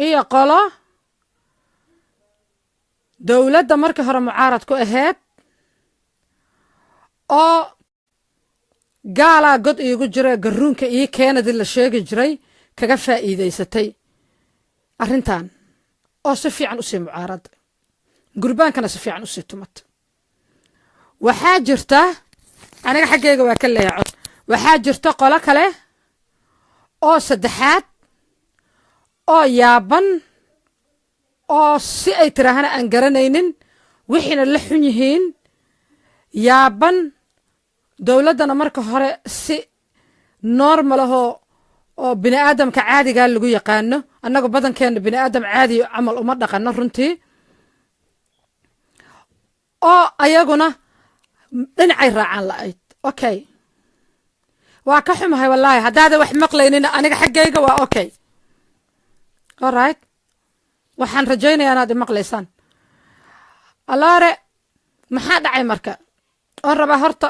iyo qolo dowladda markii hore mucaarad ku ahayd oo gaalaa god iigu jira garuunka iyo keenadii la sheegi jiray kaga faa'iidaysatay arrintan oo si fiican u sii mucaarad gurbaankana si fiican u sii tumat waxaa jirta aniga xaggayga waa ka leeyahay cod waxaa jirta qolo kale oo saddexaad oo yaaban oo si ay tiraahana aan garanaynin wixiina la xun yihiin yaaban dowladdana marka hore si normal ahoo oo bini aadamka caadigaa lagu yaqaano annagu badankeena bini aadam caadi camal uma dhaqano runtii oo ayaguna dhinacay raacaan la'ayd okay waa ka xumahay wallaahi haddaada wax maqlaynina aniga xaggayga waa okay alright waxaan rajaynayaa inaad imaqlaysaan allaare maxaa dhacay marka oon rabaa horta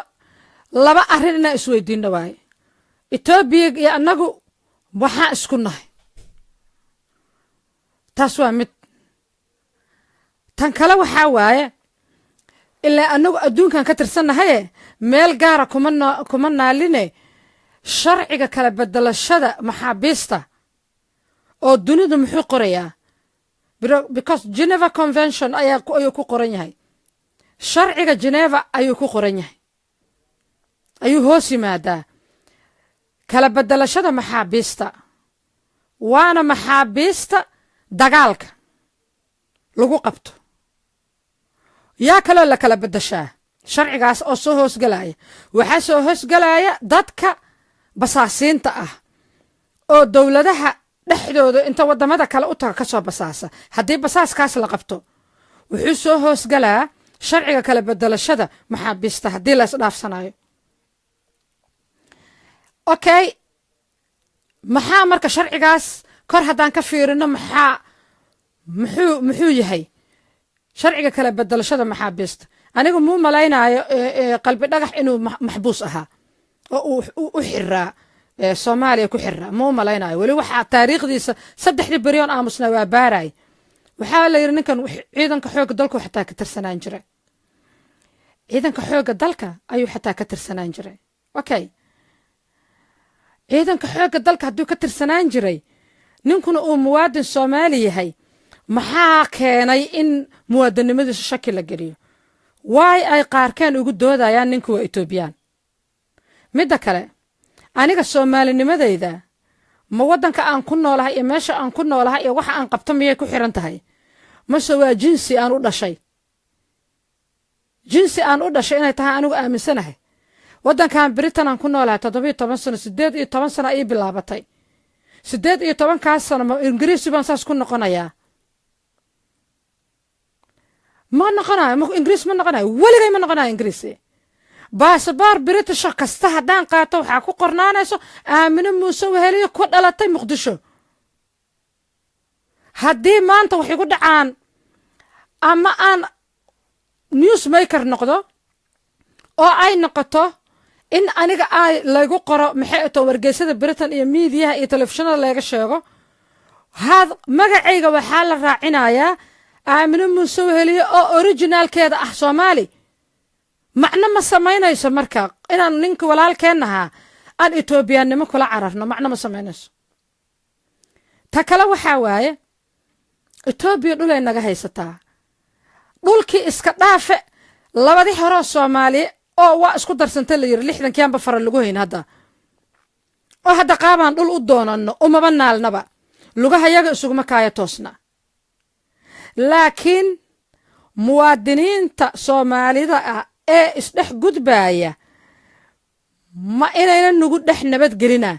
laba arrin inaan isweydiinno waaye etoobiya iyo annagu waxaa isku nahay taas waa mid tan kale waxaa waaye ilaa annagu adduunkan ka tirsannahaye meel gaara kuma naaline sharciga kala bedelashada maxaabiista oo dunidu muxuu qorayaa because Geneva Convention ayuu ku qoran yahay sharciga Geneva ayuu ku qoran yahay ayuu hoos yimaadaa kala bedelashada maxaabiista waana maxaabiista dagaalka lagu qabto yaa kaloo la kala bedeshaa sharcigaas oo soo hoosgalaya waxaa soo hoosgalaya dadka basaasiinta ah oo dowladaha dhexdooda inta wadamada kale u taga ka soo basaasa haddii basaaskaas la qabto wuxuu soo hoosgalaa sharciga kala bedelashada maxaabiista haddii la isdhaafsanayo okay maxaa marka sharcigaas kor haddaan ka fiirino muxuu yahay sharciga kala bedelashada maxaabiista anigu muu malaynayo qalbi dhagax inuu maxbuus ahaa oo u xiraa Soomaaliya ku xiraa muu malaynayo weli waxaa taariikhdiisa 3 bilyan aamusna waa baaray waxaa la yiri ninkan ciidanka xoogga dalka xataa ka tirsanaan jiray ciidanka xoogga dalka ayuu xataa ka tirsanaan jiray okay ciidanka xoogga dalka hadduu ka tirsanaan jiray ninkuna uu muwaadin Soomaali yahay maxaa keenay in muwaadinimadiisa shaki la geliyo waay ay qaarkeen ugu doodayaan ninku waa Etoobiyaan midda kale aniga Soomaalinimadayda ma wadanka aan ku noolahay iyo meesha aan ku noolahay iyo waxa aan qabto miyay ku xiran tahay mase waa jinsi aan u dhashay inay tahay anigu aaminsanahay wadankan Britain aan ku noolahay 17 sano 18 sano ay bilaabatay 18 kaas sano ma Ingiriisi baan saas ku noqonayaa ma noqonayo Ingiriis ma noqonayo waligay ma noqonayo Ingiriisi baasaboor British kasta haddaan qaato waxaa ku qornaanayso Aamino Muuse Weheliyo ku dhalatay Muqdisho haddii maanta waxay ku dhacaan ama aan newsmaker noqdo oo ay noqoto in aniga ay lagu qoro maxay to wargeysada Britain iyo media iyo telefishinada laga sheego magacayga waxaa la raacinayaa Aamino Muuse Weheliyo oo originalkeeda ah Soomaali macna ma samaynayso marka inaan ninka walaalkeenaha aan Etoobiyaannimo kula cararno macna ma samaynayso ta kale waxaa waaye Etoobiya dhul ay naga haysataa dhulkii iska dhaafe labadii hore Soomaali oo waa isku darsantay la yiri 60 kiyanba fara lagu hayn hadda oo hadda qaabaan dhul u doonano uma banaalnaba lugaha yaga isuguma kaaya toosna laakiin muwaadiniinta Soomaalida ah ee isdhex gudbaaya ma inayna nugu dhex nabadgelina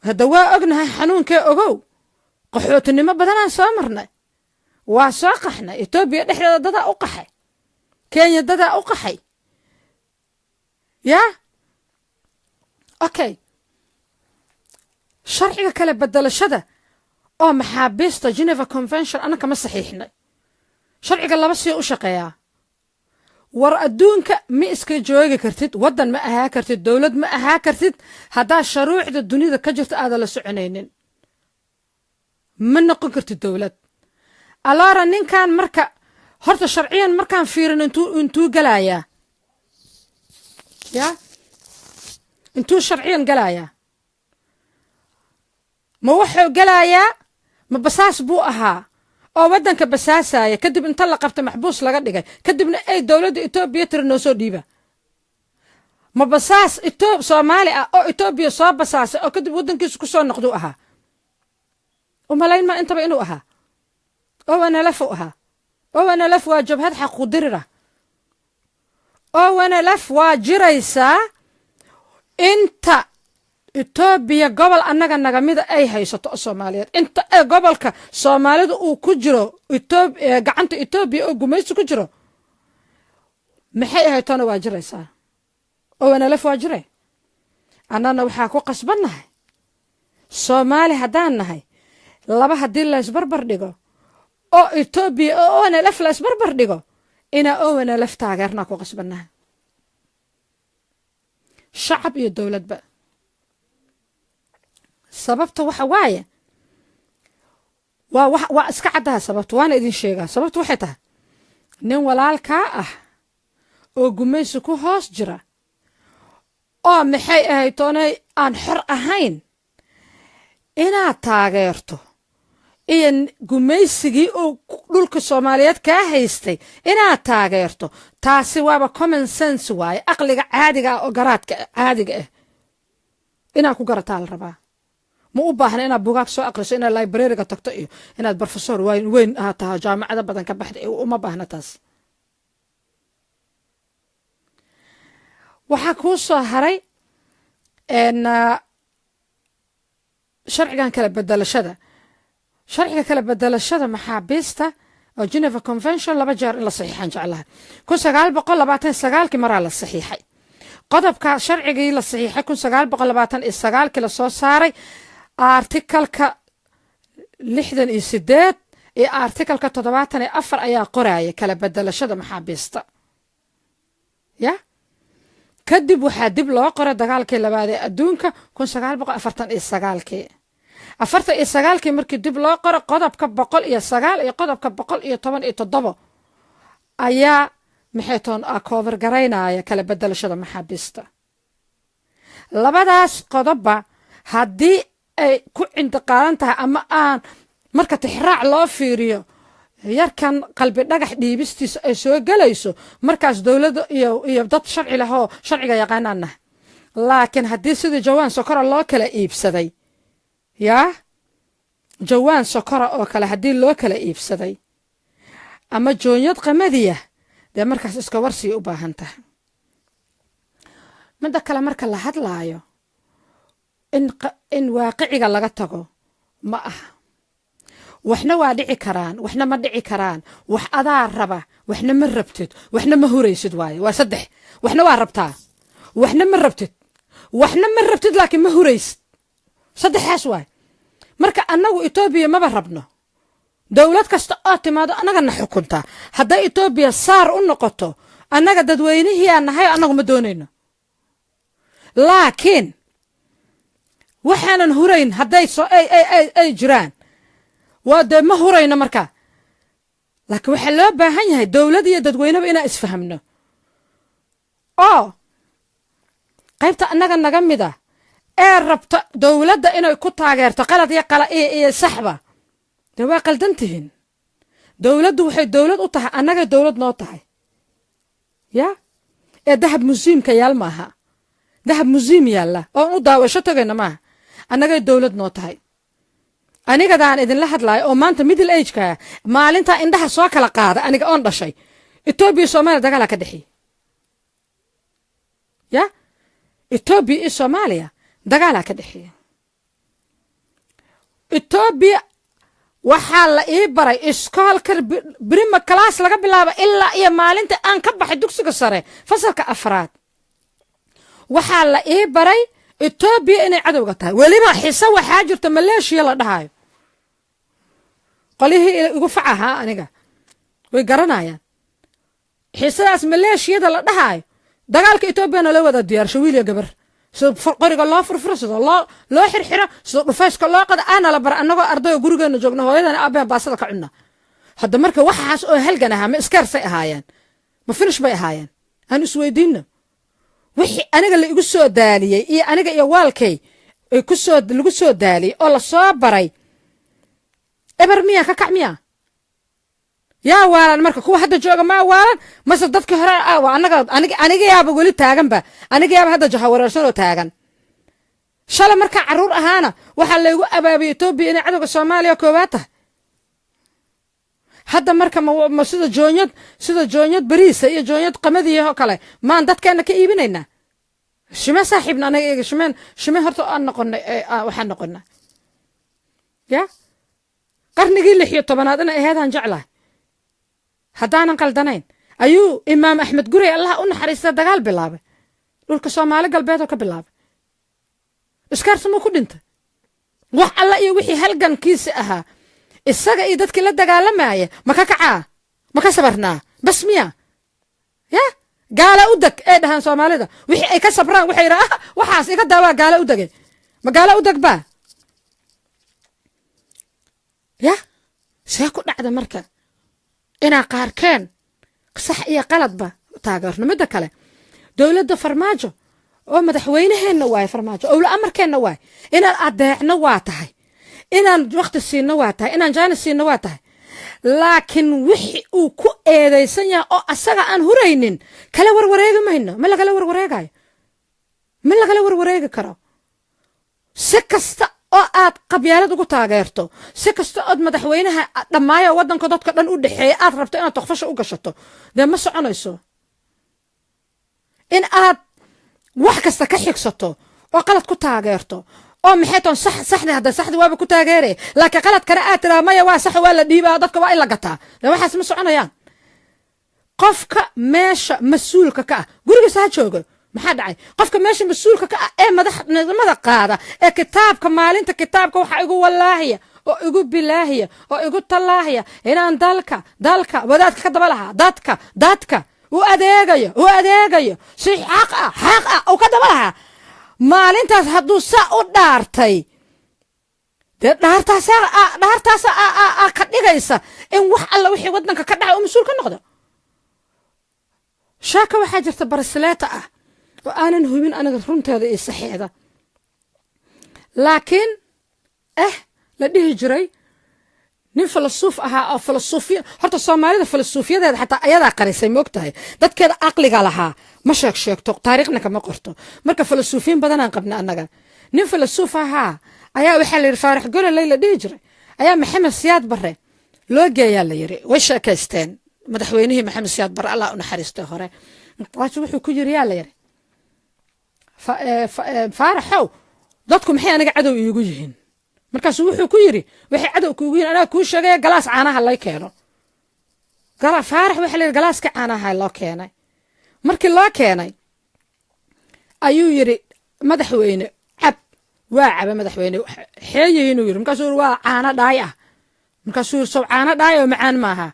hadda waa ognahay xanuunkee ogow qaxootinimo badanaan soo marnay waa soo qaxnay Etoobiya dhexdeeda dada u qaxay Kenya dada u qaxay ya okay sharciga kala bedelashada oo maxaabiista Geneva Convention anaka ma saxiixnay sharciga laba si u shaqeeyaa war adduunka ma iska joogi kartid wadan ma ahaa kartid dawlad ma ahaa kartid hadaa shuruucda dunida ka jirta aad la soconaynin ma noqon karti dowlad alaara ninkan marka horta sharciyan markaan fiirin intuu galayaa ya intuu sharciyan galayaa ma wuxuu galayaa ma basaas buu ahaa oo waddanka basaasaya kadib inta la qabta maxbuus laga dhigay kadibna ay dowladda Itoobiya tiri noo soo dhiiba ma basaas Soomaali ah oo Itoobiya soo basaasay oo kadib waddankiisa ku soo noqdo ahaa umalayn ma intaba inuu ahaa oo ana lafu ahaa oo ana laf waa jabhad xaq u dirira oo ana laf waa jiraysaa inta Itoobiya gobol annaga naga mid ay haysato Soomaaliyeed inta gobolka Soomaalidu uu ku jiro gacanta Itoobiya oo gumaysi ku jiro maxay ahaytona waa jiraysaa oo ana laf waa jiray annana waxaa ku qasbannahay Soomaali haddaan nahay laba haddii la isbarbar dhigo oo Itoobiya oo ana laf la isbarbar dhigo ina oo ana laf taageerna ku qasbannahay shacab iyo dowladba sababta waxa waaye waa iska caddaha sababta waana idin sheegaa sababta waxay tahay nin walaalkaa ah oo gumaysi ku hoos jira oo maxay ahayd toonay aan xor ahayn inaad taageerto iyo gumaysigii oo dhulka Soomaaliyeed ka haystay inaad taageerto taasi waaba common sense waaye aqliga caadiga ah oo garaadka caadiga ah inaad ku garataa la rabaa ma u baahna inaad buugaag soo aqriso inaad library-ga tagto iyo inaad professor weyn tahay jaamacada badan ka baxday uma baahna taas waxa ku soo haray sharcigan kala bedelashada maxaabiista oo Geneva Convention laba jeer in la saxiixan jeclahay 1929 maraa la saxiixay qodobka sharcigii la saxiixay 1929 la soo saaray artikalka 68 iyo artikalka 74 ayaa qoraya kala bedelashada maxaabiista ya kadib waxaa dib loo qoray dagaalkii labaad ee adduunka 1949 markii dib loo qoray qodobka 109 iyo qodobka 117 ayaa maxay toon cover garaynaya kala bedelashada maxaabiista labadaas qodobba haddii ay ku intiqaalan tahay ama aan marka tixraac loo fiiriyo yarkan qalbi dhagax dhiibistiisa ay soo galayso markaas dowladda iyo dad sharci leh oo sharciga yaqaanana laakiin haddii sidii jawaan sokora loo kala iibsaday yaa jawaan sokora oo kale haddii loo kala iibsaday ama joonyad qamadiya dee markaas iska warsii u baahan tahay midda kale marka la hadlaayo in waaqiciga laga tago ma aha waxna waa dhici karaan waxna ma dhici karaan wax adaa raba waxna ma rabtid waxna ma huraysid waaye waa saddex waxna waa rabtaa waxna ma rabtid laakiin ma huraysid saddexaas waaye marka annagu Itoobiya maba rabno dowlad kasta oo timaado annagana xukunta hadday Itoobiya saar u noqoto annaga dadweynihii aan nahay annagu ma doonayno laakiin waxaanan hurayn hadday ay jiraan waa de ma hurayno marka laakiin waxaa loo baahan yahay dowlad iyo dadweyneba inaan isfahamno oo qaybta annaga naga mid ah ee rabta dowladda inay ku taageerto qalad iyo saxba de waa qaldan tihiin dowladdu waxay dowlad u tahay annaga dowlad noo tahay ya ee dahab museumka yaal maaha dahab museum yaalla oo u daawasho tagayna maaha annagay dowlad noo tahay anigadaan idinla hadlaayo oo maanta middle age-ka maalinta indhaha soo kala qaada aniga oon dhashay Itoobiya Soomaaliya dagaal ka dhexi ya Itoobiya iyo Soomaaliya dagaal ka dhexi Itoobiya waxaa la ii baray iskoolka prima class laga bilaabo ilaa iyo maalinta aan ka baxay dugsiga sare fasalka afraad waxaa la ii baray Itoobiya inay cadowga tahay waliba xiisa waxaa jirta Maleeshiya la dhahayo qolihii igu facaha aniga way garanayaan xiisadaas Maleeshiyada la dhahayo dagaalka Itoobiya la wada diyaarsho wiil iyo gabar سو قريق الله فرفرس الله لا حرحرة سو رفاش كله قد أنا لبر أنا أرضي وجرجنا نجونا هاي أنا أبي باسل كعنا هذا مركب وحاس هلجنا هم إسكار سيهاين ما فينش بيهاين هنو سويدين وحي أنا قال لي يقصوا دالي إيه أنا قال يوالكي يقصوا دالي الله صابري إبرمية ككعمية يا وارن مركب هو هذا جوجا ما وارن ما صدقك هراء أنا جاي بقول التاجن با أنا جاي هذا جهور رسول تاجن شاله مركب عرور أهانا وحلا يقول أبابي توبي أنا عدو الصومالي وكواته هذا مركب ما سيد جونيت بريسة إيه جونيت قمدي هكلا ما عندك كأنك إيبنينا شما صاحبنا أنا شما هرتو أنا قلنا وحنا قلنا يا قرني قيل لحية طبعا هذا هذا نجعله هدانا قلدنين أيو إمام أحمد قري الله أن حريصة دقال بلابه لولك صومالي قلبيته كبلابه إسكار سمو كود انت وح الله يوحي هلقن كيس أها الساقة إيدتك لا دقال معي ما كاكعا ما كسبرنا بس ميا يا قال أودك إيه دهان صومالي ده وحي أي كسبران وحي راه وحاس إيقا دوا قال أودك ما قال أودك با يا سيكون عدا مركا إنا قاركين صح إيا قلد با تاقرنا مدى كلا دولة فرماجو oo madaxweynaheena waay farmaajo oo amarkeena waay inaan adeecno waa tahay inaan waqti siino waa tahay inaan jaanis siino waa tahay laakiin wixii uu ku eedeysan yahay oo asaga aan huraynin kala warwareegi mayno ma la kala warwareegayo ma la kala warwareegi karo si kasta oo aad qabyaalad ugu taageerto si kasta oo madaxweynaha dhamaayo wadanka dadka dhan u dhaxeeyay aad rabto inaad toqfasho u gashato ma soconayso in aad wax kasta ka xigsato oo qalad ku taageerto oo maxay saxda hada saxda waaba ku taageeray laakiin qalad kale aad tira maya waa sax waa la dhiibaa dadka waa in la gataa waxaas ma soconayaan qofka meesha mas'uulka ka ah gurigiisa ha joogo maxaa dhacay qofka meesha mas'uulka ka ah ee madaxnimada qaada ee kitaabka maalinta kitaabka waxa igu wallaahiya oo igu bilaahiya oo igu tallaahiya inaan dalka wadaadka ka daba lahaa dadka وأديقيا شيء حق أو كذا لها ما أنت هدو ساء دارتي دارتا ساء كديقيسا إن وح الله وحي ودنك كدعي ومسؤول كنقدا شاكا وحاجة برسلاتا وأنا نهوين أنا رنت هذا الصحيح هذا لكن لديه جري nin filosoof ahaa oo filosoofiya horta Soomaalida filosoofiyadeeda xataa ayada qarisay moogtahay dadkeeda aqliga lahaa ma sheegto taariikhna kama qorto marka filosoofiin badan aan qabna anaga nin filosoof ahaa ayaa waxa la yiri Faarax Gole Layla dhijray ayaa Maxamed Siyaad Barre loo geeyay la yiri way sheekaysteen madaxweynihii Maxamed Siyaad Barre Allah u naxariisto hore wuxuu ku yiri yaa la yiri Faaraxow dadku maxay aniga cadow iigu yihiin markaas wuxuu ku yiri wixii cadow ku yihiin ana ku sheegay galaas caanaha la keeno gala Faarax waxa la galaaska caanaha loo keenay markii loo keenay ayuu yiri madaxweyne waa madaxweyne xeeyay inuu yiri markaas waa caana dhaay ah markaas soo caana dhaay oo macaan maaha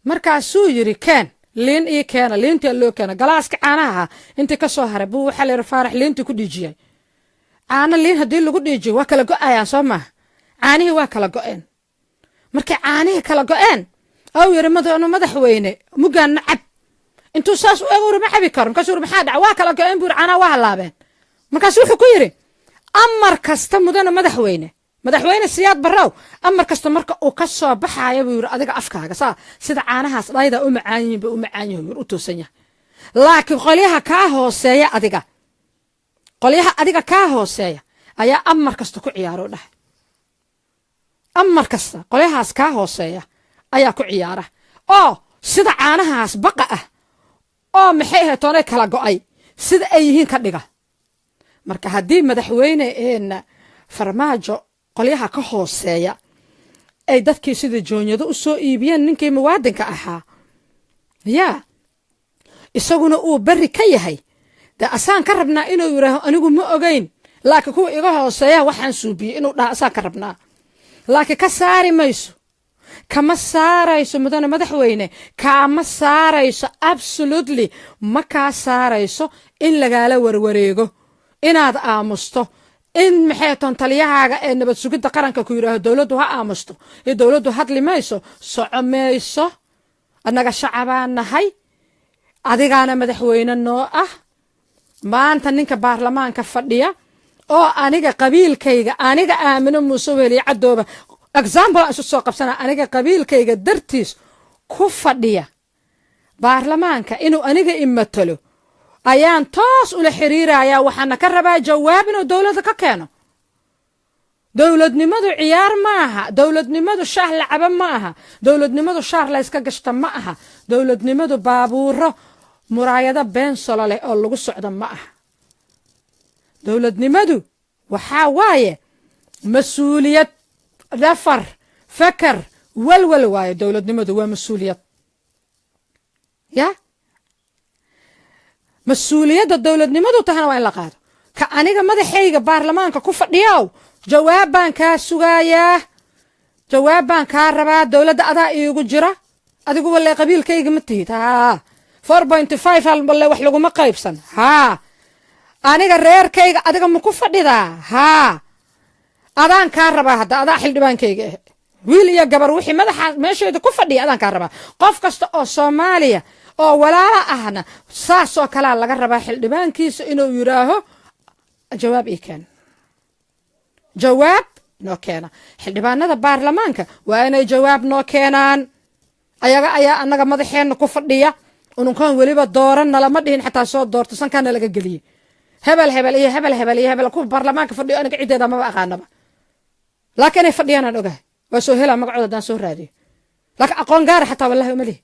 markaas uu yiri keen liin ii keena liinta loo keena galaaska caanaha inta ka soo haray buu waxa la Faarax liinta ku dhijiyay caana liin hadii lagu dhiijiyo waa kala go'ayaan soo ma caanihi waa kala go'een markii caanihi kala go'een oo yiri madaxweyne mugaan nacab intuu saas u eego ma xabi karo markaas uu maxaa dhac waa kala go'een buu caana waa laabeen markaas wuxuu ku yiri amar kasta mudana madaxweyne Siyaad Barrow amar kasta marka uu ka soo baxayo buu yiri adiga afkaaga sida caanahaas dhayda u macaan u toosan yahay laakiin qoliyaha ka hooseeya adiga ka hooseeya ayaa amar kasta ku ciyaaro dhahay amar kasta qoliyahaas ka hooseeya ayaa ku ciyaara oo sida caanahaas baqa ah oo maxay heetoonay kala go'ay sida ay yihiin ka dhiga marka hadii madaxweyne farmaajo qoliyaha ka hooseeya ay dadkii sida joonyada u soo iibiyeen ninkii muwaadinka ahaa isaguna uu bari ka yahay da asaan ka rabnaa inuu yiraahdo anigu ma ogeyn laakiin kuwa iga hooseeya waxaan suubiyay inuu dhaha asaan ka rabnaa laakiin ka saari mayso kama saarayso mudane madaxweyne kama saarayso absolutely ma ka saarayso in lagaala warwareego inaad aamusto in maxay ton taliyahaaga ee nabad sugidda qaranka ku yiraahdo dawladdu ha aamusto ee dawladdu hadli mayso socomayso annaga shacabaan nahay adigaana madaxweyne noo ah maanta ninka baarlamaanka fadhiya oo aniga qabiilkayga aniga aamino muuse weli cadooba example asu soo qabsana aniga qabiilkayga dartiis ku fadhiya baarlamaanka inuu aniga imatalo ayaan toos ula xiriiraya waxaana ka rabaa jawaab inuu dawladda ka keeno dawladnimadu ciyaar ma aha dawladnimadu shaah lacaba ma aha dawladnimadu shaar la iska gashta ma aha dawladnimadu baabuuro muraayada been solo leh oo lagu socdo ma aha dawladnimadu waxaa waaye mas-uuliyad dhafar fakar walwal waaye dawladnimadu waa mas-uuliyad ya mas-uuliyadda dawladnimadu tahana waa in la qaado ka aniga madaxayga baarlamaanka ku fadhiyow jawaab baan kaa sugayaa jawaab baan kaa rabaa dawladda adaa iigu jira adigu walle qabiilkayga ma tihid 4.5 hal walle wax laguma qaybsan aniga reerkayga adiga ma ku fadhidaa adaan kaa rabaa hadda adaa xildhibaankayga wiil iyo gabar wixii madaxa meesheeda ku fadhiya adaan kaa rabaa qof kasta oo Soomaaliya oo walaala ahna saasoo kala laga rabaa xildhibaankiisa inuu yiraaho jawaab keen jawaab noo keena xildhibaanada baarlamaanka waa inay jawaab noo keenaan ayaga ayaa annaga madaxeena ku fadhiya ununkan waliba dooran lama dhihin xataa soo doorto sankaana laga galiyay hebel hebel ku baarlamaanka fadhiyo aniga ciideeda ma aqaanaba laakiin ay fadhiyaan ogahay waa soo helaa magacooda daan soo raadiyo laakiin aqoon gaar xataa wallahi uma leh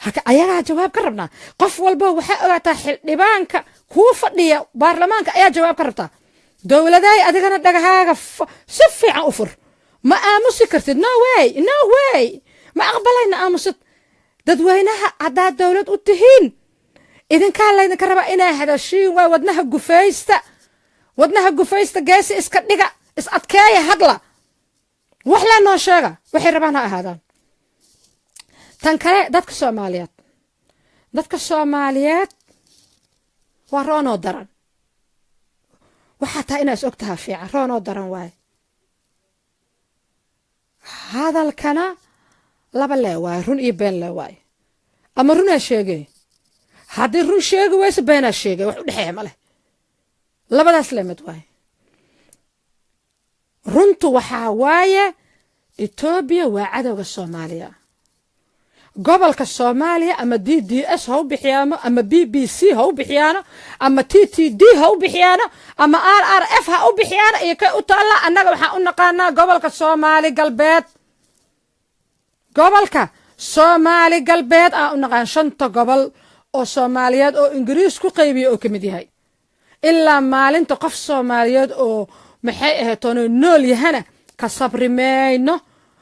haka ayaga jawaab ka rabnaa qof walba waxa ogaataa xildhibaanka ku fadhiya baarlamaanka ayaa jawaab ka rabtaa dawladay adigana dhagahaaga si fiican u fur ma aamusi kartid no way ma aqbalayna aamusid dadweynaha hadaa dawlad u tihiin idinkaa laydinka rabaa inay hadashiin waa wadnaha gufaysta geesi iska dhiga is adkeeya hadla wax la noo sheega waxay rabaan ha ahaadaan tan kale dadka Soomaaliyeed waa roonoo daran waxaa taa inaas ogtaha fiican roonoo daran waaye hadalkana laba lee waaye run iyo been lee waaye ama runaa sheegay haddii run sheegi wayse beenaa sheegay wax u dhexeeya ma leh labadaas lemid waaye runtu waxaa waaye Ethiopia waa cadowga Soomaaliya gobolka Soomaaliya ama DDS ha u bixiyaano ama BBC ha u bixiyaano ama TTD ha u bixiyaano ama RRF ha u bixiyaano iyo ka u taala annaga waxa u naqaanaa gobolka Soomaali galbeed u naqaan shanta gobol oo Soomaaliyeed oo Ingiriis ku qaybiyo oo kamid yahay ilaa maalinta qof Soomaaliyeed oo maxay ahaatoon nool yahana ka sabrimayno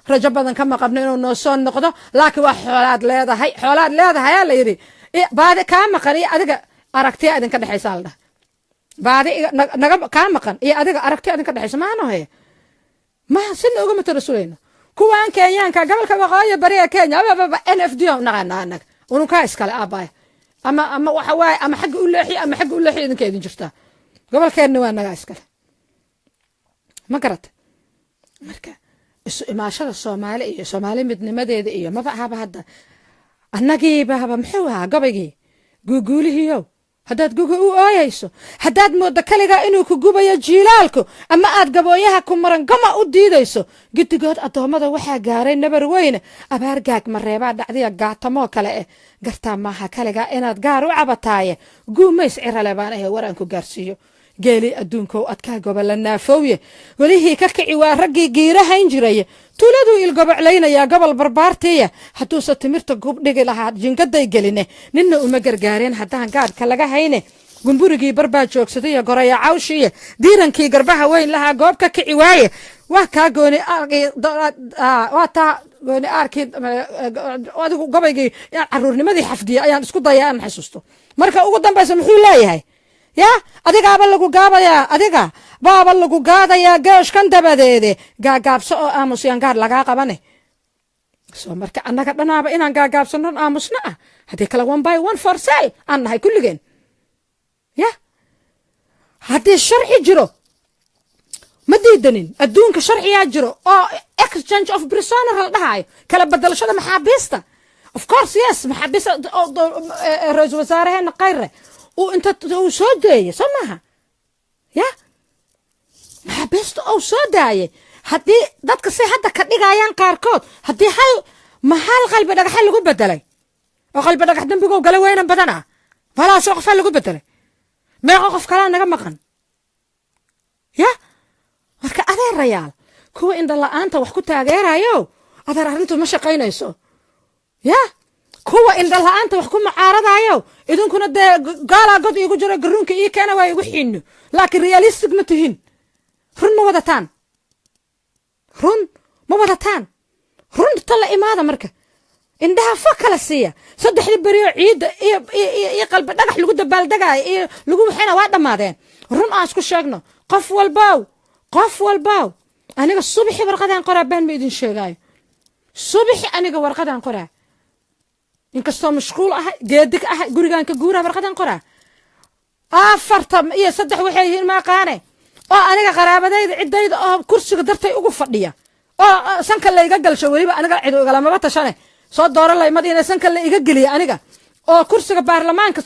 rajo badan kama qabno inuu noo soo noqdo laakiin waa xoolaad leedahay la yiri baadi ka maqan iyo adiga aragtiya idin ka dhaxaysa la baadi naga ka maqan iyo adiga aragtiya idin ka dhaxaysa maano he ma sidoo uga matarasulayna kuwaan Kenyaanka gobolka waqooyi bariga Kenya NFD naqana anag unu ka iskale aabay ama waxa waay ama xaq u leexi idinka idin jirta gobolkeena waa naga iskale ma garat marka isu imaashada Soomaali iyo Soomaali midnimadeeda iyo ma faahaba hadda annagii baaba muxuu ahaa gabaygi guuguulihiyo haddaad guga u ooyayso haddaad moodo kaliga inuu ku gubayo jiilaalku ama aad gabooyaha ku maran gama u diidayso gidigood adoomada waxaa gaaray nabar weyne abaar gaag mareebaa dhacdiya gaatamo kale gartaa maaha kaliga inaad gaar u cabataaye guumays cirale baan waran ku gaarsiiyo geeli adduunka adkaa gobol naafooye walihii ka kici waa raggii giirahayn jiray tuladu il gobocleynaya gobol barbaartiya hadduu sa timirta gub dhigi lahaa jingaday geline ninna uma gargaareen haddaan gaadhka laga hayne gumburigii barbaa joogsaday goraya cawshiye diirankii garbaha weyn lahaa goob ka kici waaye waa ka gooni arkii adigu gabaygii caruurnimadii xafdiya ayaan isku dayaa aan xasuusto marka ugu dambaysa muxuu leeyahay ya adiga baaba lagu gaadaya geeshkan dabadeede gaagaabso oo aamusyan gaar laga qabane soo marka annaga dhanaaba inaan gaagaabsano aamusna ah haddii kale one by one for sale aan nahay kulligeen ya haddii sharci jiro ma diidanin adduunka sharciyaa jiro oo exchange of prisoner la dhahayo kala bedelashada maxaabiista of course yes maxaabiista ra-iisul wasaaraheena Khayre uu inta uu soo deeyay soo maaha ya maxaabiista uu soo daayay haddii dadka si hadda ka dhigayaan qaarkood haddii hal qalbi dhagax lagu bedelay oo qalbi dhagax dambiga gala weynan badan ah walaa soo qof lagu bedelay meeqa qof kala naga maqan ya marka adeerayaal kuwa indha la'aanta wax ku taageerayo adeer arrintu ma shaqaynayso ya kuwa indha la'aanta wax ku mucaaradayo idinkuna de gaala god igu jiro garuunka ii keena way igu xiino laakiin realistic ma tihin run ma wadataan run tala imaada marka indhaha fakala siiya saddexdii bariyo ciida iyo qalbi dhagax lagu dabaaldagaay iyo lagu waxayna waa dhamaadeen run aan isku sheegno qof walbaaw aniga subaxi warqadaan qoraa baan ma idin sheegaayo subaxi aniga warqadaan qoraa inkastoo mashquul ah geedig ah gurigaan ka guuraa warqadaan qoraa afarta iyo saddex waxay yihiin ma qaane oo aniga qaraabadayda ciddayda oo kursiga dartay ugu fadhiya oo sanka la iga galsho waliba aniga cid ogala ma tashane soo dooran lay madiina sanka la iga galiya aniga oo kursiga baarlamaanka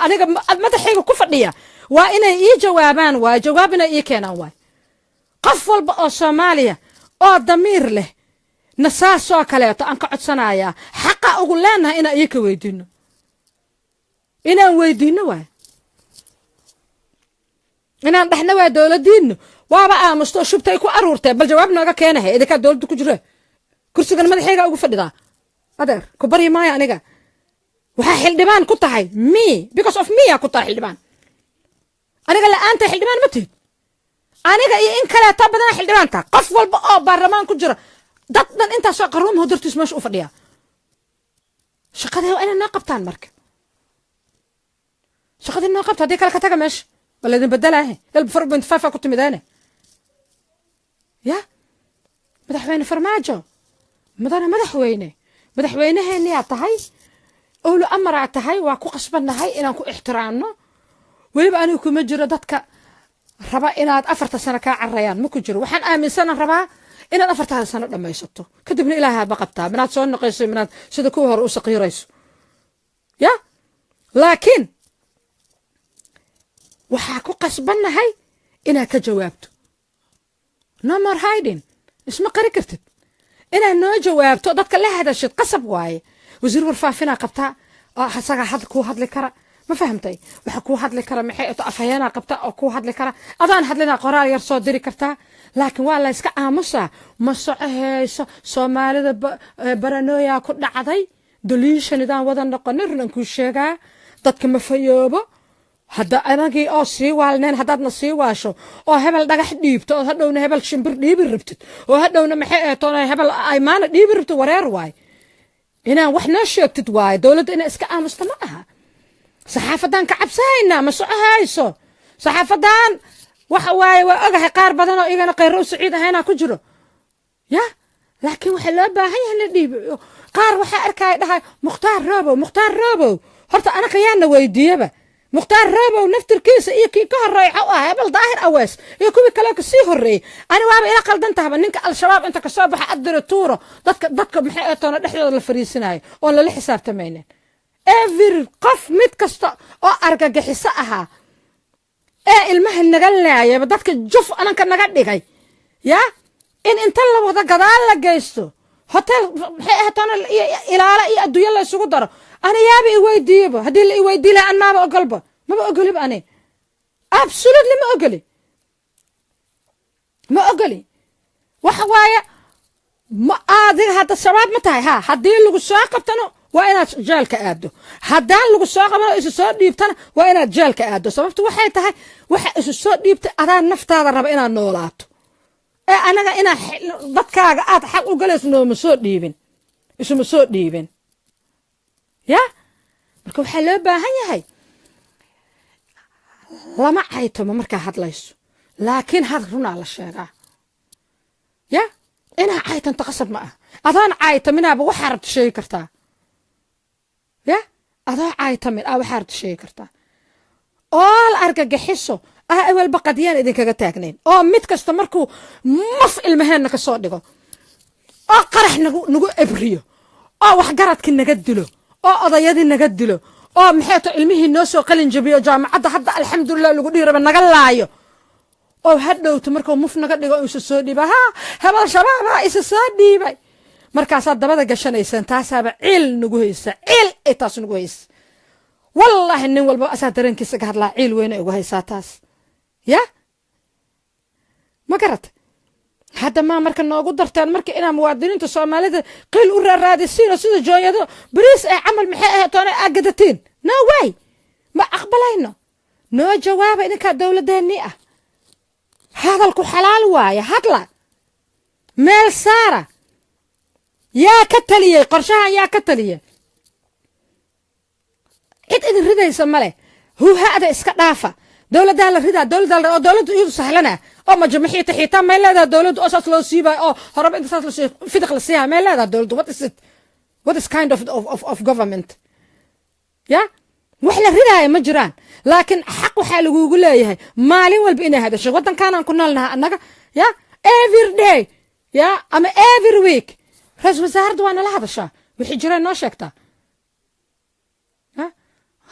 aniga madaxayga ku fadhiya waa inay ii jawaabaan waa jawaabina ii keenaan waay qof walba oo Soomaaliya oo damiir leh nasaasoo kaleeto aan ka codsanayaa xaqa ugu leenahay inaan ii ka weydiino inaan weydiino waay inaan dhaxna waa dawladdiinno waaba aamusto shubtay ku aruurtay bal jawaab nooga keenahay idinka dawladdu ku jira kursigan madaxayga ugu fadhidaa adeer ku bari maayo aniga waxa xildhibaan ku tahay me because of me ku tahay xildhibaan aniga la'aanta xildhibaan ma tihid aniga iyo in kale ta badan xildhibaanta qof walba oo baarlamaan ku jira dad dhan inta soo qaruum hodartiis meesha u fadhiya shaqada waa inay qabtaan marka shaqada inay qabto hadii kale ka taga meesha wala idin bedelahay ilb 4.5 ku timidaane ya madaxweyne farmaajo madaxweynaheena tahay oo lu amara tahay waa ku qasbanahay inaan ku ixtiraamno waliba anigu kuma jiro dadka raba inaad 4 sano ka carayaan ma ku jiro waxaan aaminsan rabaa inaad 4 sano dhamaysato kadibna ilaahay ba qabtaa inaad soo noqoyso inaad sida ku hor u saqiirayso ya laakiin waxa ku qasbanahay inaad ka jawaabto no more hiding isma qari kartid inaad noo jawaabto dadka la hadashid qasab waaye wasiir warfaafina qabtaa asaga had ku hadli kara ma fahamtay waxa ku hadli kara maxay afhayeena qabta oo ku hadli kara adaan hadlina qoraal yar soo diri kartaa laakiin waa la iska aamusa ma socohayso Soomaalida baranooya ku dhacday delusion idaan wada noqonay runaan ku sheegaa dadka ma fayoobo hadda anagii oo sii waalneen haddaadna sii waasho oo hebel dhagax dhiibto oo hadhowna hebel shimbir dhiibi rabtid oo hadhowna maxay toona hebel aymaana dhiibi rabtid wareer waay inaan wax noo sheegtid waay dawladda inay iska aamusta ma aha saxaafadan ka cabsayna ma socohayso saxaafadan waxa waaye waa ogahay qaar badan oo igana Khayre Saciid ahayna ku jiro ya laakiin waxa loo baahan yahay la dhiibo qaar waxa arkay dhahay Mukhtaar Roobow horta anaka yaana weydiiyaba Mukhtaar Roobow naftirkiisa iyo kii ka horeeyay hebel daahir awees iyo kuwii kale ka sii horeeyay ani waaba ila qaldan tahay ninka al-shabaab inta ka soo baxa adira tuuro dadka maxay toona dhexdooda la fariisinayo oo la xisaabtamayeen every qof mid kasta oo argagaxiso aha ee ilmaha naga laayay dadka juf ananka naga dhigay ya in inta la wada gadaal la geysto hotel maxay toona ilaala iyo adduunyo la isugu daro أنا يابي ويديبه هدي اللي ويدي له أنا ما بقلبه ما بقلب أنا absolutely ما أقلي وحوايا ما هذا الشباب متى هدي اللي قصاقة بتنو وأنا جال كأدو هدان اللي قصاقة ما إيش صار ديبتنا وأنا جال كأدو سببت وحيتها إيش صار ديبت أنا نفط هذا ربنا النولات أنا بتكاج حق وجلس إنه مسود ديبن إيش مسود ديبن يا marka waxa loo baahan yahay lama ayto marka hadlayso laakiin had runa la sheegaa ya ina aytan taqasab ma ah adaan caaytaminaaba waxaa rabta sheegi kartaa ya adoo caaytamin waxaa rabta sheegi kartaa ool argagixiso awalba qadiyaan idinkaga taagnayn oo mid kasta markuu maf ilmaheenna ka soo dhigo oo qarax nagu ebriyo oo waxgaradkii naga dilo oo odayadii naga dilo oo maxay tahay ilmihii noo soo qalin jabiyo jaamacadda hadda alxamdulillah lagu dhiiraba naga laayo oo hadhowto markuu muf naga dhigo isa soo dhiiba habal shabaaba isa soo dhiibay markaasaa dabada gashanaysan taasaaba ciil nagu haysa ciil ay taas nagu haysa wallahi nin walba asaa dareenkiisa ka hadlaa ciil weyna ugu haysaa taas ya ma garata hadda ma marka noogu dartaan marka inaa muwaadiniinta Soomaalida qiil u raadisiino sida jooyado bariis ay camal maxay ahayd toona agadatiin no way ma aqbalayno noo jawaaba idinka dawladeennii hadalku xalaal waaye hadla meel saara yaa ka taliyay qorshahan yaa ka taliyay cid idin ridaysa male haada iska dhaafa dawladda la ridaa dawladdu iyadu sahlana oo ma jamciita xiitaa ma leedahay dawladdu asas loo siibay oo horaba inta saas loo fidiq la siiyaa ma leedahay dawladdu what is kind of government ya wax la ridaaya ma jiraan laakiin xaq waxa lagu leeyahay maalin walba inay hadasho wadankan aan ku noolnahay annaga ya every day ya ama every week ra'iisul wasaaradu waa nala hadashaa wixii jira noo sheegtaa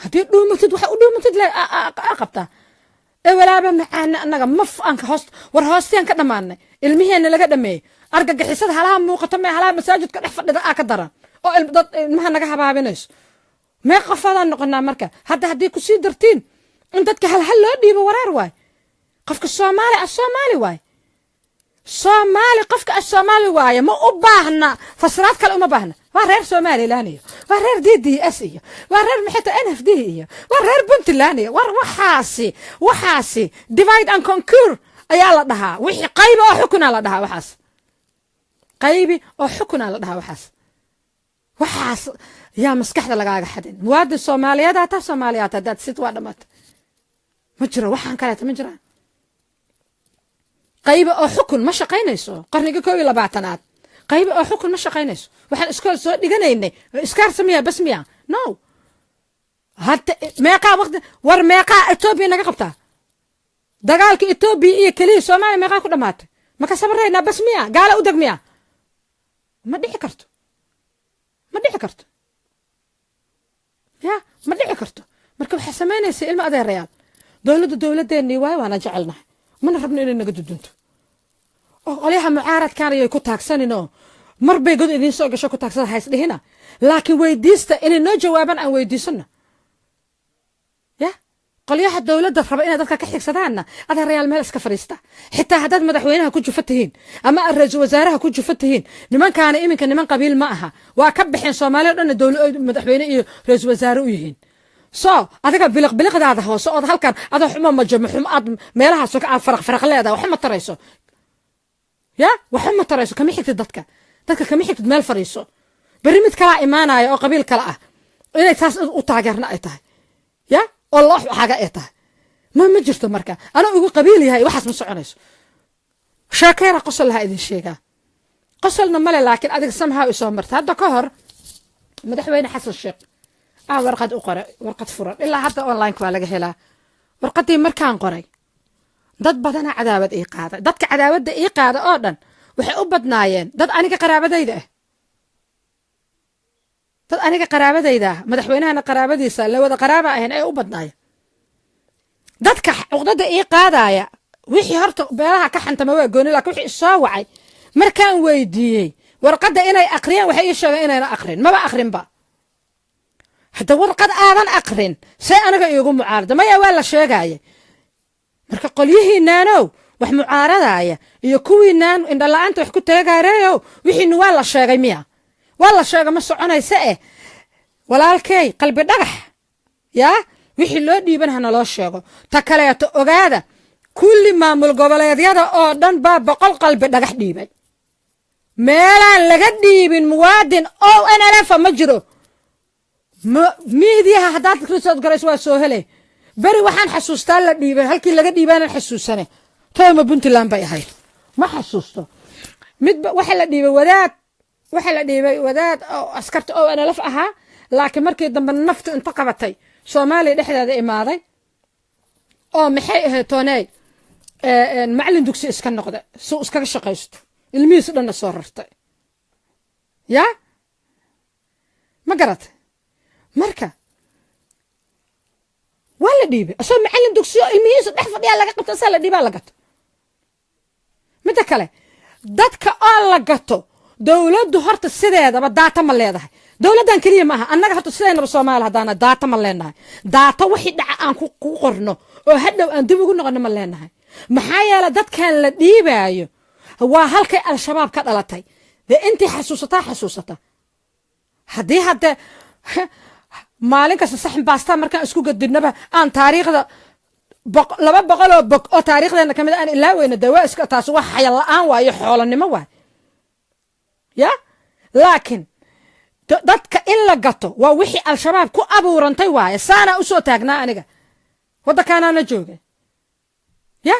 hadii dhuumatid waxa u dhuumatid la qabtaa walaaba macaan annaga maf aan ka hoosteen ka dhamaanay ilmiheena laga dhameeyay argagixisada halaha muuqato ma halaha masaajidka dhex fadhida ka daran oo dad ilmaha naga habaabinayso ما قفضا نقولنا مركا هذا هديك وسيد درتين انت كهل هلا دي بورار واي قفك الصومالي واي صومالي قفك الصومالي واي ما أباهنا فصرات كالأمة باهنا ورير صومالي لانية ورير دي أسية ورير محيطة أنف دي ورير بنت لانية وحاسي ديفايد أن كونكور أيالا دها وحي قيبي أو حكونا لدها وحاس قيبي أو حكونا لدها وحاس يا مسكحة لقاقة حدين مواد الصوماليات هاتا صوماليات هادات ست وادمات مجرى وحان كانت مجرى قيبة أو حكم ما شقينيسو قرني كوي لبعتنات قيبة أو حكم ما شقينيسو وحان اسكال سو ديغانيني اسكار سميها بس مياه نو هات ميقا وقت ور ميقا اتوبيا نغا قبتا دغالك اتوبيا إيه كلي صومالي ميقا كدمات ما كسبرينا بس مياه قال أودق مياه ما دي حكرتو يا ما دحي كرتو marka waxa sameynaysa ilma adeerayaan dawladdeennii waay waana jecelnahay mana rabno inay naga dudunto oo qoliyaha mucaaradkan ay ku taagsanino marbay god idin soo gasho ku taagsada hays dhihina laakiin weydiista inay noo jawaaban aan weydiisano ya qoliyaha dawladda raba inay dadka ka xigsadaan adeerayaal meel iska fariista xitaa hadad madaxweynaha ku jufatihiin ama ra'iisul wasaaraha ku jufatihiin nimankaana iminka niman qabiil ma aha waa ka bixin Soomaaliya dhan dawlad madaxweyne iyo ra'iisul wasaare u yihiin adiga biliqdaada hoose oo halkan adoo xumo ma jamxum aad meelaha soo ka faraq leedahay wax ma tarayso ya wax ma tarayso kama xigtid dadka kama xigtid meel fariiso bari mid kala iimaanaya oo qabiil kala ah inay taas u taageerna ay tahay ya الله حاجة إيته ما جرت مركا أنا أقول قبيل هاي واحد مسعنيس شاكيرة قصل هاي الشيء قصلنا ملا لكن أديك سمها إسامرت هذا كهر مدحوين حصل الشيء ورقة أقرأ ورقة فرر إلا حتى أونلاين كوالا جهلا ورقتي مركان قري ضد بدنا عداوة إيقاظ ضد كعداوة إيقاظ أردن وحقوبة ناين ضد أنا كقرابة ده dad aniga qaraabadayda madaxweynaha qaraabadiisa la wada qaraaba ahayn ay u badnaayeen dadka uqdada ii qaadaya wixii horta beelaha ka xantama waa gooni laakiin wixii soo wacay markaan weydiiyay warqada inay aqriyaan waxay ii sheegeen inayna aqrin maba aqrin ba hada warqad aadan aqrin say aniga iigu mucaarada maya waa la sheegay marka qolyihiinaano wax mucaaradaya iyo kuwiinaan indha la'aanta wax ku taagaareeyo wixii waa la sheegay miya والله شيء ما سعنايسه walaalkay qalbi dhagax ya wixii loo dhiiban loo sheego ta kale ta ogaada kulli maamul goboleedyada oo dhan baa 100 qalbi dhagax dhiibay meelaan laga dhiibin muwaadin oo NLF ma jiro miidiyaha hadaad kristood gareys waa soo helay bari waxaan xasuustaa la dhiibay halkii laga dhiibana xasuusane tayma Puntland bay ahayd ma xasuusto mid waxa la dhiibay wadaad waxa la dhiibay wadaad oo askarta oo ana laf ahaa laakiin markii dambe naftu inta qabatay Soomaaliya dhexdeeda imaaday oo maxay ahayd toonay macallin dugsi iska noqday soo iskaga shaqaysto ilmihiisu dhan soo rartay ya ma garat marka wala dhiibay asoo macallin dugsi oo ilmihiisu dhex fadhiya laga qabto sala dhiibaa la gato mid kale dadka oo la gato dawladdu horta sideedaba daata ma leedahay dawladdan kaliya ma aha annaga horta sideedaba Soomaaliya hadana daata ma leenahay daata wixii dhaca aan ku qorno oo hadhow aan dib ugu noqono ma leenahay maxaa yeelay dadkan la dhiibaayo waa halkay al-shabaab ka dhalatay intii xasuusata haddii hadda maalin kasta saxin baasta markaan isku gadibnaba aan taariikhda 200 oo bog oo taariikhdeena kamid aan ilaa weyna dawaa iska taas wax xayal la'aan waayo xoolanimo waay ya laakiin dadka in la gato waa wixii al-shabaab ku abuurantay waaye saana u soo taagnaa aniga waddankaana jooga ya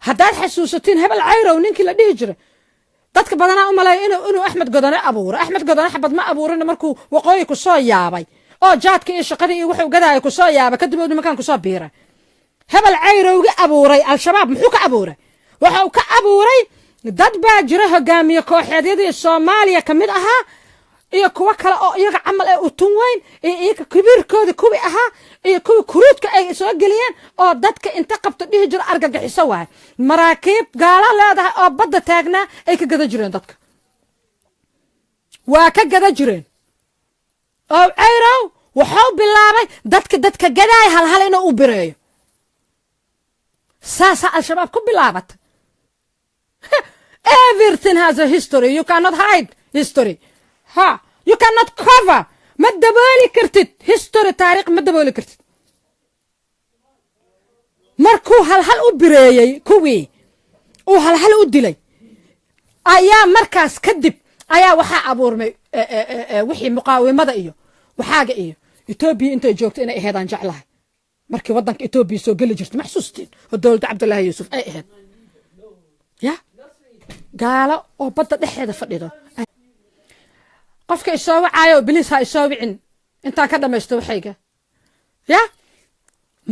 haddaad xasuusatiin hebel cayrow ninkii la dhihi jiray dadka badanaa u malay inuu Axmed Godane abuuro Axmed Godane xabad ma abuurin markuu waqooyi ku soo yaabay oo jaadka iyo shaqadii iyo wuxuu gadaay ku soo yaabay kadib uu makaan ku soo biiray hebel cayrowga abuuray al-shabaab muxuu ka abuuray waxa uu ka abuuray dad baa jira hogaamiye kooxeedyadii Soomaaliya kamid ahaa iyo kuwa kale oo iyaga camal ay u tun weyn iyo kibirkooda kuwi ahaa iyo kuwi kuruudka ay soo galiyeen oo dadka inta qabto dhihi jira argagixiso waay maraakiib gaala leedahay oo badda taagnaa ay ka gada jireen dadka waa ka gada jireen oo cayrow wuxuu bilaabay dadka gadaay hal inuu u bireeyo saasa al-shabaab ku bilaabatay everything has a history you cannot hide history you cannot cover ما دبالي كرتد history تاريخ ما دبالي كرتد مركو هل أبريي كوي أو هل أدلي أيا مركز كدب أيا وحا أبورمي وحي مقاومة إيو وحاجة إيو إثيوبيا أنت جوكت أنا إهدان جعلها مركي وضنك إثيوبيا سو قل جرت محسوستين والدولة عبد الله يوسف أي إهد يا قالوا أو بدأ دحيدا فديدو qofka isoo wacaayo bilis ha isoo wicin inta ka dhamaysto waxayga ya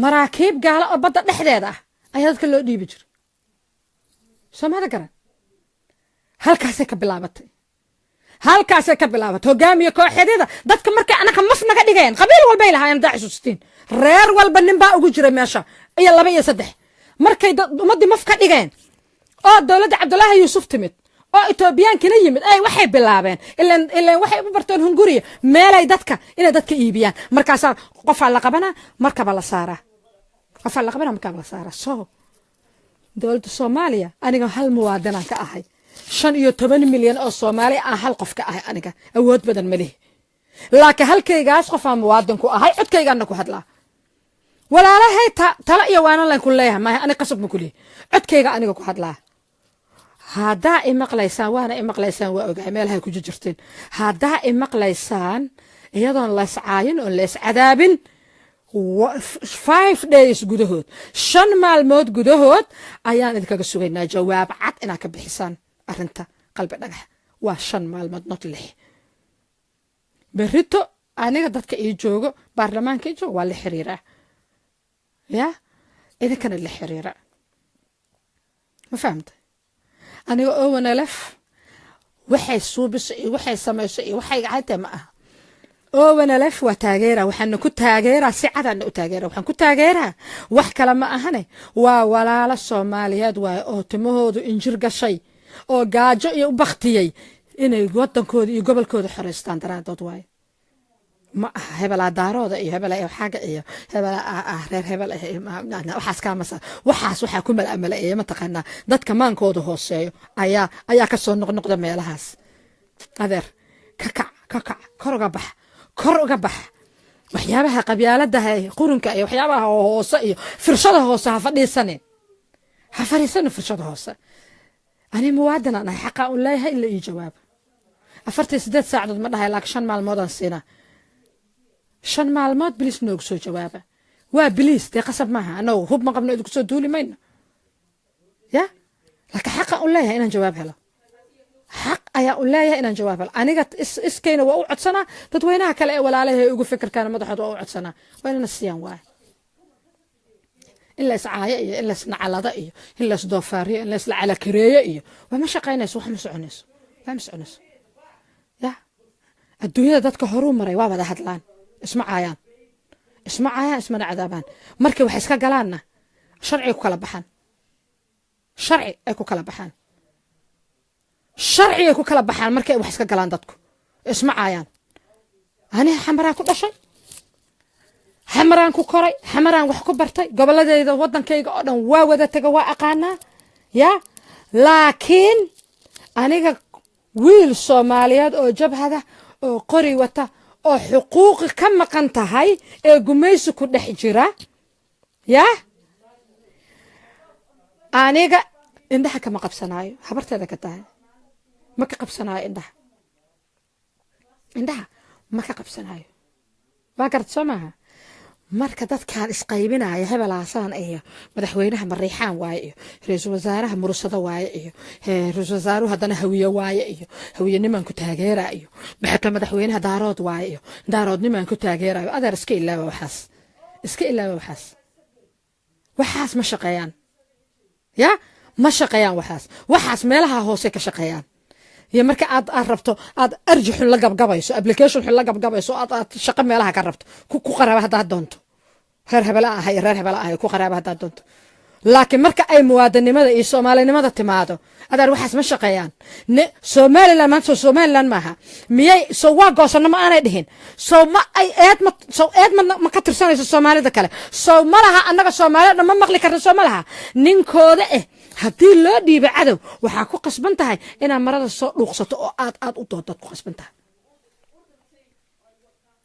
maraakiib gaala oo badda dhexdeeda ah ayaa dadka loo dhiibi jiray Soomaalida garan halkaasay ka bilaabatay hogaamiye kooxeedyada dadka markay anaka maf naga dhigeen qabiil walba ilaahayeen daacisuustiin reer walba nin baa ugu jiray meesha iyo 2 iyo 3 markay ummadii maf ka dhigeen oo dawladda Cabdullaahi Yuusuf timid oo Ethiopian kina yimid ay waxay bilaabeen ilaa waxay u barteen Hunguriya meelay dadka inay dadka iibiyaan markaas qof la qabana markaba la saara soo dawladda Soomaaliya aniga hal muwaadin ka ahay 15 milyan oo Soomaali ah hal qof ka ahay aniga awood badan ma leh laakiin halkaygaas qof aan muwaadin ku ahay codkaygana ku hadlaa walaalahay tala iyo waana la ku leeyahay ma aniga qasab ma ku leeyahay codkayga aniga ku hadlaa هذا إمقليسان وأنا إمقليسان وأوجع مالها كوجي جرتين هذا إمقليسان يضون لس عاين ولس عذاب 5 days جودهود شن مال موت جودهود أيان إذا كجسوينا جواب عد إنا كبحسان أرنتا قلب نجح وشن مال موت نطلع بريتو أنا قدرت كيجوجو برلمان كيجو ولا حريرة يا إذا كان اللي حريرة ما فهمت أنا أول ألف وحي صوبس وحي سماس وحي عادة معه أول ألف وتاجرة وحنا كنت تاجرة سعادة إنه تاجرة وحنا كنت تاجرة وحكي لما أهني ولا على الصوماليات وأتمهود إنجر شيء أو جاج وبختي إنه يقطن كود يقبل كود حرستان ترى دوتواي ما هبلا دارود هبلا حاجة هبلا هبلا وحاس كامسة وحاس وحكم الأمل ما تقنا ضد كمان كود هوسيو أيا كسر نقطة ميلهاس هذا ككع كرجبح وحيابها قبيلة ده قرنك وحيابها هوسيو فرشة هوسة هفدي سنة فرشة هوسة أنا موعدنا أنا حقا أقول لا هي اللي جواب أفرت 6 ساعات ما ده لك شن مع الموضوع سنة شن معلومات بليس نوك سو جوابه وبليس دي قصب معها أنا هو ما قبل نوك سو دولي مين يا لك حق أقول لها إن جوابها له حق أيا أولايا إن جواب أنا إسكين وأوعد سنة تدوينها كلا ولا عليه يقول فكر كان مدحض وأوعد سنة وين السيان واحد إلا سعاية إلا سنا على ضئي إلا سدوفارية إلا سنا على كرية وما شقيناس وح مسعنس لا مسعنس يا الدنيا ذاتك هروم مري وابد هدلان اسمع عيان اسمنا عذابان مركي وحيسكا قالنا شرعي كلا بحان شرعي اكو كلا بحان شرعي اكو كلا بحان مركي وحيسكا قالان دادكو اسمع عيان أنا حمران كل شيء حمران كوكري حمران وحكو برتي قبل هذا إذا وضن كي قادن ووذا تجوا أقانا يا لكن أنا ويل صوماليات أو جب هذا أو قري وتا أو حقوق كم قنت هاي جميس كل حجرة يا أنا إندها كم قبسناي حبرت هذا كتاه ما كقبسناي إندها ما كقبسناي ما قرت سماها marka dadkaan isqaybinaya hebelaasan iyo madaxweynaha mariixaan waaye iyo ra'iisul wasaaraha murusada waaye iyo ra'iisul wasaaruhu hadana hawiye waaye iyo hawiye niman ku taageera iyo maxaa madaxweynaha daarood waaye iyo daarood niman ku taageerayo adeer iska ilaawa waxaas ma shaqeeyaan ya ma shaqeeyaan waxaas meelaha hoose ka shaqeeyaan يا مركا عاد ربطه عاد أرجح لك بقبيسو أبليكيشن لك بقبيسو عاد شقة مالها كربت كو قرابة هذا دونتو ريرها بلا هاي كو قرابة هذا دونتو لكن مركا أي مواد لماذا إيه سومالي لماذا تمادو هذا روح اسمه شقيان سومالي لما أنتو سومالي لان ماها مياي سوا قوسنا ما أنا دهين ما أي إيد ما كترساني سومالي ذكلا سومالها أنك سومالي لما مغلي كرن سومالها نينكو ده haddii loo dhiibay cadow waxaa ku qasban tahay inaad marada soo dhuuqsato oo aad u doodaad ku qasban tahay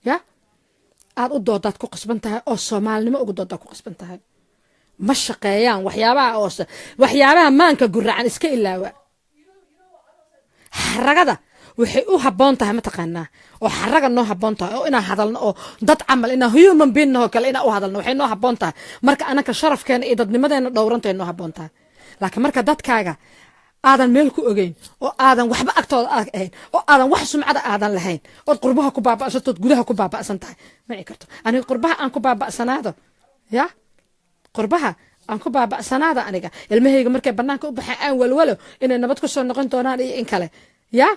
ya aad u doodaad ku qasban tahay oo soomaalinimo ugu doodaad ku qasban tahay ma shaqeeyaan waxyaabaha maanka guracan iska ilaawa xaragada waxay u habboon tahay mataqaanaa oo xaraga noo habboon tahay oo inaan hadalno oo dad camal inaan human being noo kale inaan u hadalno waxay noo habboon tahay marka anaka sharafkeena iyo dadnimadeena dhowrantahay noo habboon tahay laakiin marka dadkaaga aadan meel ku ogeyn oo aadan waxba agtooda ahayn oo aadan wax sumcada aadan lahayn oo qurbaha ku baaba'santood gudaha ku baaba'san tahay ma ii karto aniga qurbaha aan ku baaba'sanaado ya qurbaha aan ku baaba'sanaado aniga ilmahayga markay banaanka u baxay aan walwalo inay nabad ku soo noqon doonaan iyo in kale ya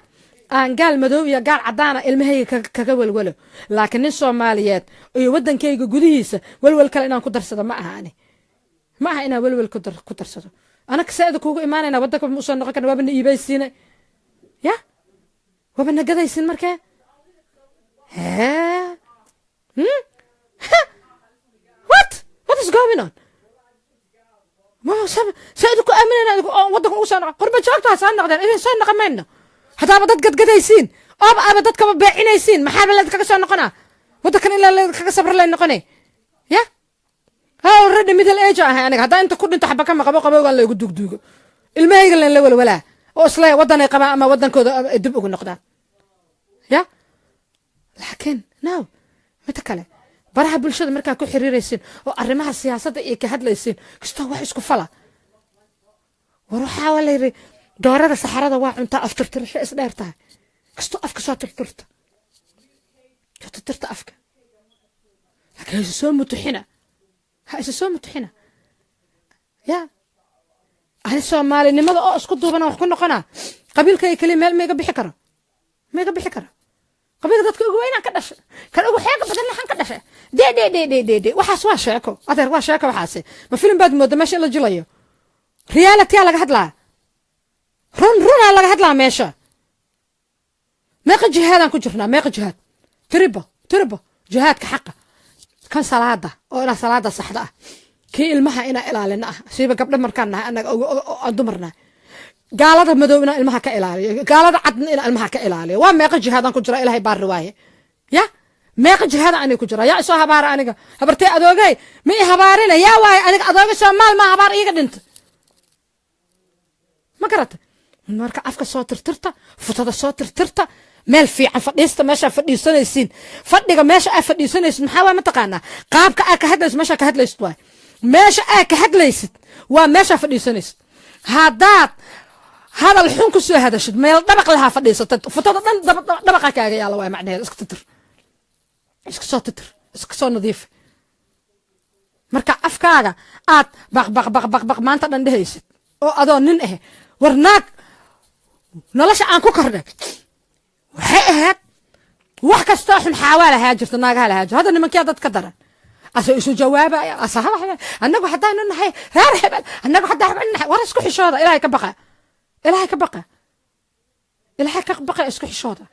aan gaal madow iyo gaal cadaan ilmahayga kaga walwalo laakiin nin Soomaaliyeed iyo wadankayga gudihiisa walwal kale inaan ku darsado ma aha inaan walwal ku darsado أنا كسائد كوجو إيمان أنا ودك بموسى نقول كنا وابن إيباي سينة يا وابن نجدا يسين مركه ها what is going on ما سائد كو آمن أنا ودك بموسى قرب جاكتو هسان نقدر إيه سان نقمنا حتى بدت قد يسين بدت كم بعين يسين محابل لك كسان نقنا ودك إلا لك كسبر لين نقني يا ها الرد مثل إيش أنا هذا أنت كل أنت حبك ما قبوا قال له يقدوك دوق الماء يقول له ولا أصله ودنا قبا أما ودنا كذا الدب النقطة يا لكن ناو متكلم برها بالشدة مركا كل حرير يسين وأرمها السياسة إيه كهاد ليسين كستوا واحد كفلا وروح حاول يري دورة الصحراء ده واحد أنت أفترت شيء إسدارته كستوا أفك صوت ترت أفك لكن هذا سوى متحنة هاي سو متحنة يا أنا سومالي لماذا أسكت دوبنا وحكون نقنا قبيل كي كلمة ما يقبل حكرة قبيل ذاتك وين كدش كان أبو حاجة بدنا حنكدش دي وحاس واشاكو أثر واشاكو وحاسي ما فيلم بعد مدة ماشي إلا جليه ريالتي على قد لا رون على قد لا ماشى ما قد جهاد أنكو جرنا ما قد جهاد تربة جهاد كحقه كان صلاة أو أنا صلاة صحراء كي المها إنا إلى لنا سيبك قبل مركنا أنا أدمرنا قال هذا مدونا المها كإلى قال هذا عدنا إلى المها كإلى وما يقجي هذا كجرا إلى هاي بار رواية يا ما يقجي هذا أنا كجرا يا سو هبار أنا هبرتي أدوجي مي هبارنا يا واي أنا أدوجي سو ما هبار إيه قدنت ما قرأت مركا أفك صوت ترتا فتاة صوت ترتا meel fiican fadhiista meesha fadhiisanaysiin fadhiga meesha ay fadhiisanaysid maxaa waa mataqaanaa qaabka ay ka hadlaysid meesha ka hadlaysid waa meesha هذا الحون كسو هذا شد ما يلطبق لها فديسة فتوضا دبقة كاغا يا الله معناها اسك تتر اسك سو تتر اسك سو نظيف marka afkaaga aad baq maanta dhan dhehaysid oo adoo nin ah warnaag nolosha aan ku kordhay waxay ahayd wax kasta xun xawaala haajirta naagaha la haajo hada nimankiya dad ka daran asa isu jawaabaya asaha annagu hadaan nahay reer hebel annagu hadaan nahay war isku xishooda ilaahay ka baqa ilaahay ka baqa ilaahay ka baqa isku xishooda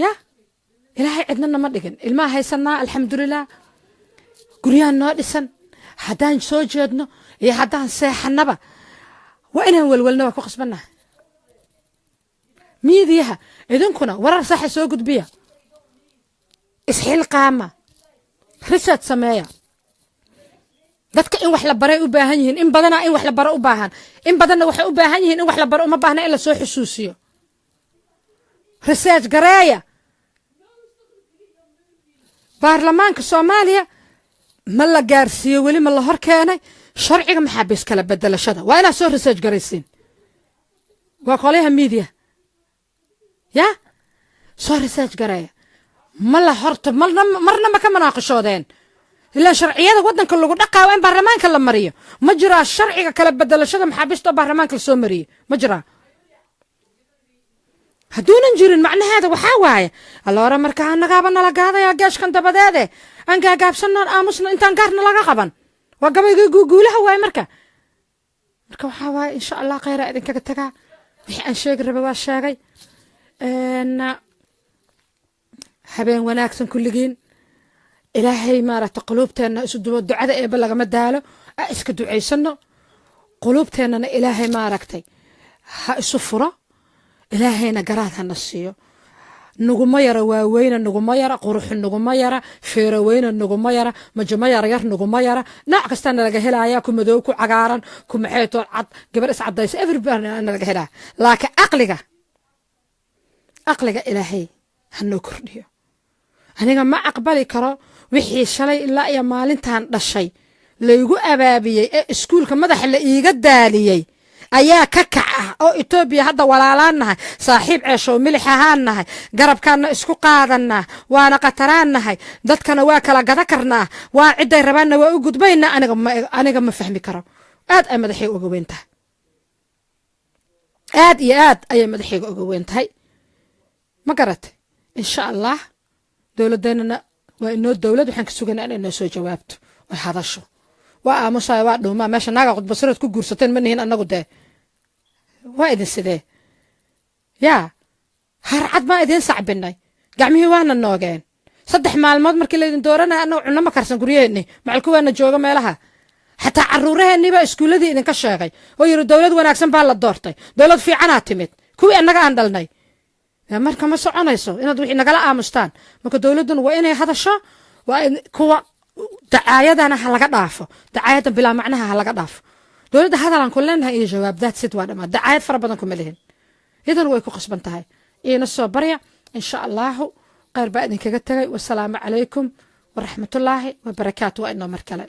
ya ilaahay cidna ma dhigin ilmaha haysanaa alxamdulillah guriyaan noo dhisan haddaan soo jeedno iyo haddaan seexanaba waa inaan walwalna waa ku qasbannahay miidiyaha idinkuna warar saxa soo gudbiya isxilqaama research sameeya dadka in wax la baray u baahan yihiin in badana in wax la baro u baahan in badanna waxay u baahan yihiin in wax la baro uma baahna in la soo xusuusiyo research gareeya baarlamaanka Soomaaliya ma la gaarsiiyo weli ma la hor keenay sharciga maxaabiis kala bedelashada waa inaa soo research garaysiin waa qolaha media ya soo research gareeya ma la horta marna ma ka manaaqishoodeen ilaa sharciyada wadanka lagu dhaqaayo in baarlamaanka la mariyo ma jira sharciga kala bedelashada maxaabiista baarlamaanka la soo mariyo ma jira haduunan jirin macnaheeda waxaa waaye alloora marka annagaaba nala gaadaya gaashkan dabadeede aan gaagaabsanaan aamusna intaan gaarna laga qaban waa gabayga guulaha waay marka waxaa waaye insha allah khayra idinkaga tagaa wixii aan sheegi rabay waa sheegay habeen wanaagsan kulligiin ilaahay maaragta quluubteenna isu dubo ducada eeba lagama daalo iska ducaysano quluubteennana ilaahay maaragtay ha isu furo ilaahayna garaad hana siiyo nuguma yara waaweyna nuguma yara quruxu nuguma yara feeraweyna nuguma yara majma yar yar nuguma yara nooc kasta laga helaya ku madow ku cagaaran ku maxayto cad gabar is cadaysa everybody laga helaa laakiin aqliga ilaahay hano kordhiyo aniga ma aqbali karo wixii shalay ilaa iyo maalintan dhashay laygu abaabiyay ee iskuulka madaxa la iiga daaliyay ayaa ka kac ah oo Itoobiya hadda walaalaanahay saaxiib ceesho milix ahaanahay garabkaana isku qaadanaa waana qataraanahay dadkana waa kala gada karnaa waa ciday rabaana waa u gudbayna aniga ma fahmi karo aad ay madaxay uga weyntahay aad iyo aad ay madaxay uga weyntahay ma garat insha Allah dawladana waa inoo dawlad waxaan ka suganaa inay soo jawaabto oo hadasho waa aamusay waa dhuma meesha naga qodbasarad ku guursateen ma nihin anagu de waa idin sidee yaa harcad ma idin sacbinay gacmihii waana noogeen 3 maalmood markii la idin dooranay anoo cunno ma karsan guriyeenni macalku waana jooga meelaha xataa caruuraheeniba iskuuladii idin ka sheegay oo yiri dawlad wanaagsan baa la doortay dawlad fiican timid kuwii annaga aan dhalnay marka ma soconayso inaad wixii nagala aamustaan marka dawladuna waa inay hadasho waa kuwa dacaayadana ha laga dhaafo dacaayada bilaa macnaha ha laga dhaafo dawladda hadalan kuleenaha iyo jawaabdaad sid waa dhama dacaayad fara badan kuma leeyin idan way ku qasban tahay ina soo barya insha Allah khayr baa idin kaga tagay wassalaamu calaykum wa rahmatullaahi wa barakaatuh wa inoo markale